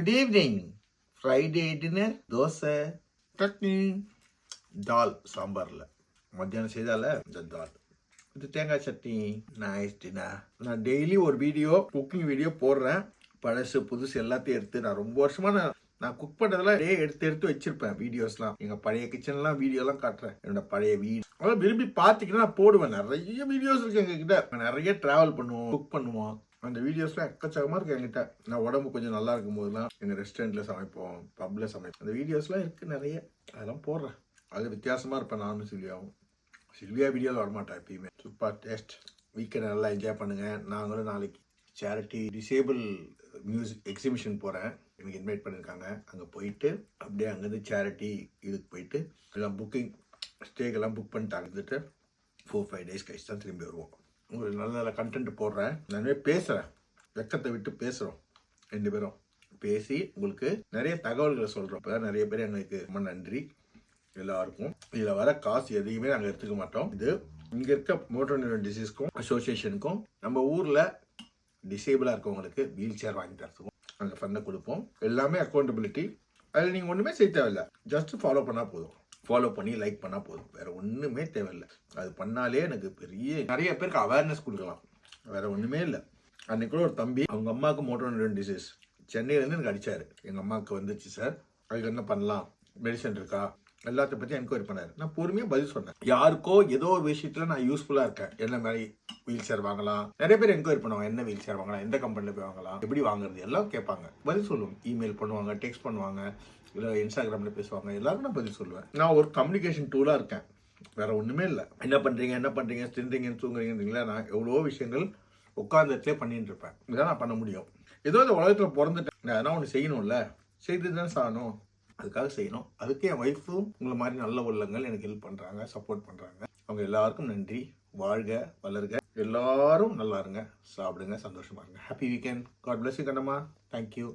Good evening. Friday dinner, dosa, chutney, தால் சாம்பாரில் மத்தியானம் செய்தால இந்த தால் இது தேங்காய் சட்னி. Nice dinner. நான் டெய்லி ஒரு வீடியோ குக்கிங் வீடியோ போடுறேன். பழசு புதுசு எல்லாத்தையும் எடுத்து நான் ரொம்ப வருஷமா நான் குக் பண்ணுறதெல்லாம் எடுத்து வச்சிருப்பேன். வீடியோஸ்லாம் எங்கள் பழைய கிச்சன்லாம் வீடியோலாம் காட்டுறேன். என்னோட பழைய வீடு அதெல்லாம் விரும்பி பார்த்தீங்கன்னா நான் போடுவேன். நிறைய வீடியோஸ் இருக்கு எங்ககிட்ட. நிறைய ட்ராவல் பண்ணுவோம், குக் பண்ணுவோம். அந்த வீடியோஸ்லாம் எக்கச்சக்கமாக இருக்கு என்கிட்ட. நான் உடம்பு கொஞ்சம் நல்லா இருக்கும் போதெல்லாம் எங்கள் ரெஸ்டாரண்ட்டில் சமைப்போம், பப்பில் சமைப்போம். அந்த வீடியோஸ்லாம் இருக்குது நிறைய. அதெல்லாம் போடுறேன். அது வித்தியாசமாக இருப்பேன் நானும் சில்வியாவும். சில்வியா வீடியோவில் வரமாட்டேன் எப்பயுமே. Super taste. வீக்கெண்ட் நல்லா என்ஜாய் பண்ணுங்கள். நாங்களும் நாளைக்கு சேரிட்டி டிசேபிள் மியூசிக் எக்ஸிபிஷன் போகிறேன். எனக்கு இன்வைட் பண்ணியிருக்காங்க. அங்கே போயிட்டு அப்படியே அங்கேருந்து சேரிட்டி இதுக்கு போயிட்டு எல்லாம் புக்கிங் ஸ்டேக்கெல்லாம் புக் பண்ணிட்டாங்க. இருந்துட்டு 4-5 days கழிச்சு தான் திரும்பி வருவோம். உங்களுக்கு நல்ல நல்ல கண்டென்ட் போடுறேன். நானே பேசுகிறேன். வெக்கத்தை விட்டு பேசுகிறோம். 2 பேரும் பேசி உங்களுக்கு நிறைய தகவல்களை சொல்கிறோம். இப்போ நிறைய பேர் எங்களுக்கு ரொம்ப நன்றி எல்லாருக்கும். இதில் வர காசு எதையுமே நாங்கள் எடுத்துக்க மாட்டோம். இது இங்கே இருக்க மோட்டர் நியூரன் டிசீஸ்க்கும் அசோசியேஷனுக்கும் நம்ம ஊரில் டிசேபிளாக இருக்கவங்களுக்கு வீல் சேர் வாங்கி தரத்துக்கும் நாங்கள் ஃபண்டை கொடுப்போம். எல்லாமே அக்கௌண்டபிலிட்டி. அதில் நீங்கள் ஒன்றுமே செய்ய தேவையில்லை. ஜஸ்ட் ஃபாலோ பண்ணால் போதும். ஃபாலோ பண்ணி லைக் பண்ணால் போதும். வேறு ஒன்றுமே தேவையில்லை. அது பண்ணாலே எனக்கு நிறைய பேருக்கு அவேர்னஸ் கொடுக்கலாம். வேறு ஒன்றுமே இல்லை. அன்றைக்கி கூட ஒரு தம்பி அவங்க அம்மாவுக்கு மோட்டர் நியூரன் டிசீஸ் சென்னையிலேருந்து எனக்கு அடித்தார். எங்கள் அம்மாவுக்கு வந்துச்சு சார், அதுக்கு என்ன பண்ணலாம், மெடிசன் இருக்கா, எல்லாத்த பற்றி என்கொயரி பண்ணார். நான் பொறுமையாக பதில் சொன்னேன். யாருக்கோ ஏதோ ஒரு விஷயத்தில் நான் யூஸ்ஃபுல்லாக இருக்கேன். என்ன மாதிரி வீல் சேர் வாங்கலாம். நிறைய பேர் என்கொயரி பண்ணுவாங்க. என்ன வீல் சேர் வாங்கலாம், எந்த கம்பெனியில் போய் வாங்கலாம், எப்படி வாங்குறது எல்லாம் கேட்பாங்க. பதில் சொல்லுவோம். இமெயில் பண்ணுவாங்க, டெக்ஸ்ட் பண்ணுவாங்க, இல்லை இன்ஸ்டாகிராமில் பேசுவாங்க. எல்லாருக்கும் நான் பதில் சொல்லுவேன். நான் ஒரு கம்யூனிகேஷன் டூலாக இருக்கேன். வேறு ஒன்றுமே இல்லை. என்ன பண்ணுறீங்க தின்றீங்கன்னு தூங்குறீங்கன்றீங்களா, நான் எவ்வளோ விஷயங்கள் உட்காந்துட்டே பண்ணிட்டு இருப்பேன். இதான் நான் பண்ண முடியும். ஏதோ இந்த உலகத்தில் பிறந்துட்டேன். நான் எதனா ஒன்று செய்யணும்ல, செய்து தானே சாகணும். அதுக்காக செய்யணும். அதுக்கு என் ஒய்ஃபும் உங்களை மாதிரி நல்ல உள்ளங்கள் எனக்கு ஹெல்ப் பண்ணுறாங்க, சப்போர்ட் பண்ணுறாங்க. அவங்க எல்லாருக்கும் நன்றி. வாழ்க வளர்க. எல்லாரும் நல்லா இருங்க, சாப்பிடுங்க, சந்தோஷமா இருங்க. Happy weekend. God bless you Kannamma. Thank you.